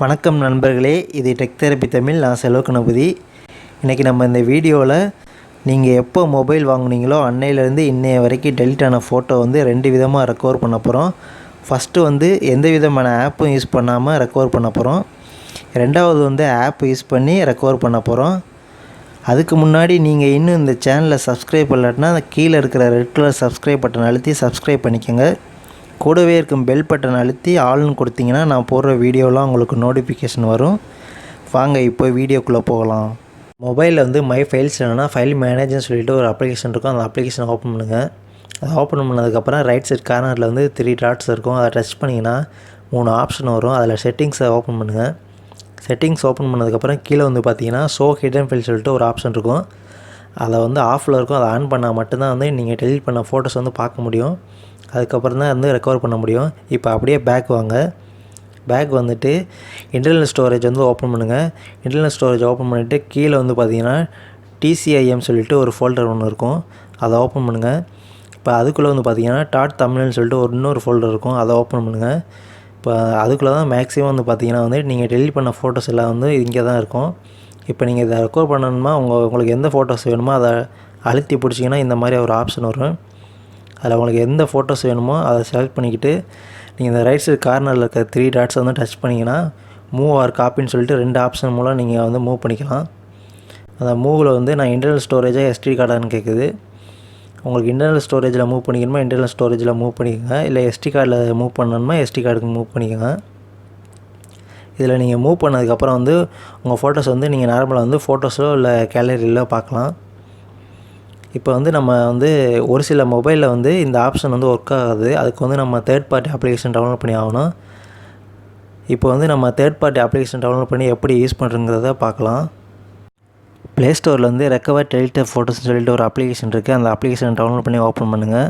வணக்கம் நண்பர்களே, இது டெக் தெரபி தமிழ். நான் செல்வகணபதி. இன்றைக்கி நம்ம இந்த வீடியோவில் நீங்கள் எப்போ மொபைல் வாங்குனீங்களோ அன்னையிலேருந்து இன்னைய வரைக்கும் டெலிட் ஆன ஃபோட்டோ வந்து 2 விதமாக ரெக்கவர் பண்ண போகிறோம். ஃபஸ்ட்டு வந்து எந்த விதமான ஆப்பும் யூஸ் பண்ணாமல் ரெக்கவர் பண்ண போகிறோம். ரெண்டாவது வந்து ஆப் யூஸ் பண்ணி ரெக்கவர் பண்ண போகிறோம். அதுக்கு முன்னாடி நீங்கள் இன்னும் இந்த சேனலை சப்ஸ்கிரைப் பண்ணலாட்டினா கீழே இருக்கிற ரெட் கலர் சப்ஸ்கிரைப் பட்டன் அழுத்தி சப்ஸ்கிரைப் பண்ணிக்கோங்க. கூடவே இருக்கும் பெல் பட்டன் அழுத்தி ஆல்னு கொடுத்தீங்கன்னா நான் போடுற வீடியோலாம் உங்களுக்கு நோட்டிஃபிகேஷன் வரும். வாங்க இப்போ வீடியோக்குள்ளே போகலாம். மொபைலில் வந்து மை ஃபைல்ஸ் இல்லைனா ஃபைல் மேனேஜர்னு சொல்லிட்டு ஒரு அப்ளிகேஷன் இருக்கும். அந்த அப்ளிகேஷனை ஓப்பன் பண்ணுங்கள். அதை ஓப்பன் பண்ணதுக்கப்புறம் ரைட் சைட் கார்னரில் வந்து 3 டாட்ஸ் இருக்கும். அதை டச் பண்ணிங்கன்னா 3 ஆப்ஷன் வரும். அதில் செட்டிங்ஸை ஓப்பன் பண்ணுங்கள். செட்டிங்ஸ் ஓப்பன் பண்ணதுக்கப்புறம் கீழே வந்து பார்த்தீங்கன்னா ஷோ ஹிடன் ஃபைல் சொல்லிட்டு ஒரு ஆப்ஷன் இருக்கும். அதை வந்து ஆஃபில் இருக்கும். அதை ஆன் பண்ணால் மட்டும்தான் வந்து நீங்கள் டெலிட் பண்ண ஃபோட்டோஸ் வந்து பார்க்க முடியும். அதுக்கப்புறம் தான் வந்து ரெக்கவர் பண்ண முடியும். இப்போ அப்படியே பேக் வாங்க. பேக் வந்துட்டு இன்டர்னல் ஸ்டோரேஜ் வந்து ஓப்பன் பண்ணுங்கள். இன்டர்னல் ஸ்டோரேஜ் ஓப்பன் பண்ணிவிட்டு கீழே வந்து பார்த்தீங்கன்னா TCIM சொல்லிட்டு ஒரு ஃபோல்டர் ஒன்று இருக்கும். அதை ஓப்பன் பண்ணுங்கள். இப்போ அதுக்குள்ளே வந்து பார்த்தீங்கன்னா டாட் தமிழ்னு சொல்லிட்டு இன்னொரு ஃபோல்டர் இருக்கும். அதை ஓப்பன் பண்ணுங்கள். இப்போ அதுக்குள்ளே தான் மேக்ஸிமம் வந்து பார்த்தீங்கன்னா வந்து நீங்கள் டெலிட் பண்ண ஃபோட்டோஸ் எல்லாம் வந்து இங்கே தான் இருக்கும். இப்போ நீங்கள் இதை ரெக்கவர் பண்ணணுமா உங்களுக்கு எந்த ஃபோட்டோஸ் வேணுமோ அதை அழுத்தி பிடிச்சிங்கன்னா இந்த மாதிரி ஒரு ஆப்ஷன் வரும். அதில் உங்களுக்கு எந்த ஃபோட்டோஸ் வேணுமோ அதை செலக்ட் பண்ணிக்கிட்டு நீங்கள் இந்த ரைட் சைடு கார்னரில் இருக்க 3 டாட்ஸை வந்து டச் பண்ணிங்கன்னா மூவ் ஆர் காப்பின்னு சொல்லிட்டு 2 ஆப்ஷன் மூலம் நீங்கள் வந்து மூவ் பண்ணிக்கலாம். அந்த மூவில் வந்து நான் இன்டர்னல் ஸ்டோரேஜாக SD கார்டான்னு கேட்குது. உங்களுக்கு இன்டர்னல் ஸ்டோரேஜில் மூவ் பண்ணிக்கணுமா இன்டர்னல் ஸ்டோரேஜில் மூவ் பண்ணிக்கோங்க. இல்லை SD கார்டில் மூவ் பண்ணணுமா SD கார்டுக்கு மூவ் பண்ணிக்கோங்க. இதில் நீங்கள் மூவ் பண்ணதுக்கப்புறம் வந்து உங்கள் ஃபோட்டோஸ் வந்து நீங்கள் நார்மலாக வந்து ஃபோட்டோஸோ இல்லை கேலரியிலோ பார்க்கலாம். இப்போ வந்து நம்ம வந்து ஒரு சில மொபைலில் வந்து இந்த ஆப்ஷன் வந்து ஒர்க் ஆகாது. அதுக்கு வந்து நம்ம தேர்ட் பார்ட்டி அப்ளிகேஷன் டவுன்லோட் பண்ணி ஆகணும். இப்போ வந்து நம்ம தேர்ட் பார்ட்டி அப்ளிகேஷன் டவுன்லோட் பண்ணி எப்படி யூஸ் பண்ணுறங்கிறத பார்க்கலாம். ப்ளே ஸ்டோரில் வந்து ரெக்கவர் டெலிட்டட் ஃபோட்டோஸ்னு சொல்லிட்டு ஒரு அப்ளிகேஷன் இருக்குது. அந்த அப்ளிகேஷனை டவுன்லோட் பண்ணி ஓப்பன் பண்ணுங்கள்.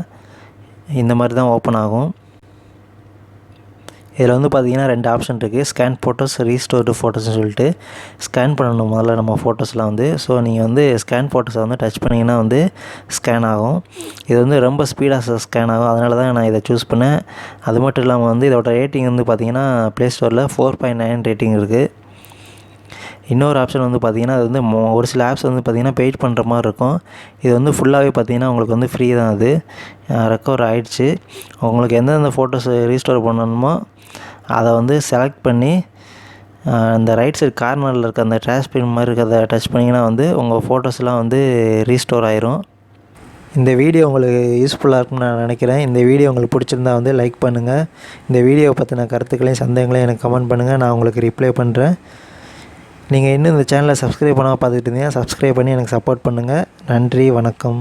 இந்த மாதிரி தான் ஓப்பன் ஆகும். இதில் வந்து பார்த்திங்கன்னா 2 ஆப்ஷன் இருக்குது. ஸ்கேன் ஃபோட்டோஸ், ரீஸ்டோர்டு ஃபோட்டோஸ்னு சொல்லிட்டு ஸ்கேன் பண்ணணும் முதல்ல நம்ம ஃபோட்டோஸ்லாம் வந்து. ஸோ நீங்கள் வந்து ஸ்கேன் ஃபோட்டோஸை வந்து டச் பண்ணிங்கன்னா வந்து ஸ்கேன் ஆகும். இது வந்து ரொம்ப ஸ்பீடாக ஸ்கேன் ஆகும். அதனால தான் நான் இதை சூஸ் பண்ணேன். அது மட்டும் இல்லாமல் வந்து இதோட ரேட்டிங் வந்து பார்த்திங்கன்னா ப்ளே ஸ்டோரில் 4.9 ரேட்டிங் இருக்குது. இன்னொரு ஆப்ஷன் வந்து பார்த்திங்கன்னா அது வந்து ஒரு சில ஆப்ஸ் வந்து பார்த்திங்கன்னா பெய்ட் பண்ணுற மாதிரி இருக்கும். இது வந்து ஃபுல்லாகவே பார்த்திங்கன்னா உங்களுக்கு வந்து ஃப்ரீ தான். அது ரெக்கவர் ஆகிடுச்சு. உங்களுக்கு எந்தெந்த ஃபோட்டோஸ் ரீஸ்டோர் பண்ணணுமோ அதை வந்து செலக்ட் பண்ணி அந்த ரைட் சைடு கார்னரில் இருக்க அந்த ட்ராஷ் பின் மாதிரி இருக்கிறத டச் பண்ணிங்கன்னா வந்து உங்கள் ஃபோட்டோஸ்லாம் வந்து ரீஸ்டோர் ஆயிரும். இந்த வீடியோ உங்களுக்கு யூஸ்ஃபுல்லாக இருக்கும்னு நான் நினைக்கிறேன். இந்த வீடியோ உங்களுக்கு பிடிச்சிருந்தா வந்து லைக் பண்ணுங்கள். இந்த வீடியோவை பற்றின கருத்துக்களையும் சந்தேகங்களையும் எனக்கு கமெண்ட் பண்ணுங்கள். நான் உங்களுக்கு ரிப்ளை பண்ணுறேன். நீங்கள் இன்னும் இந்த சேனலை சப்ஸ்கிரைப் பண்ணாமல் பார்த்துக்கிட்டு இருந்தீங்கன்னா சப்ஸ்கிரைப் பண்ணி எனக்கு சப்போர்ட் பண்ணுங்கள். நன்றி, வணக்கம்.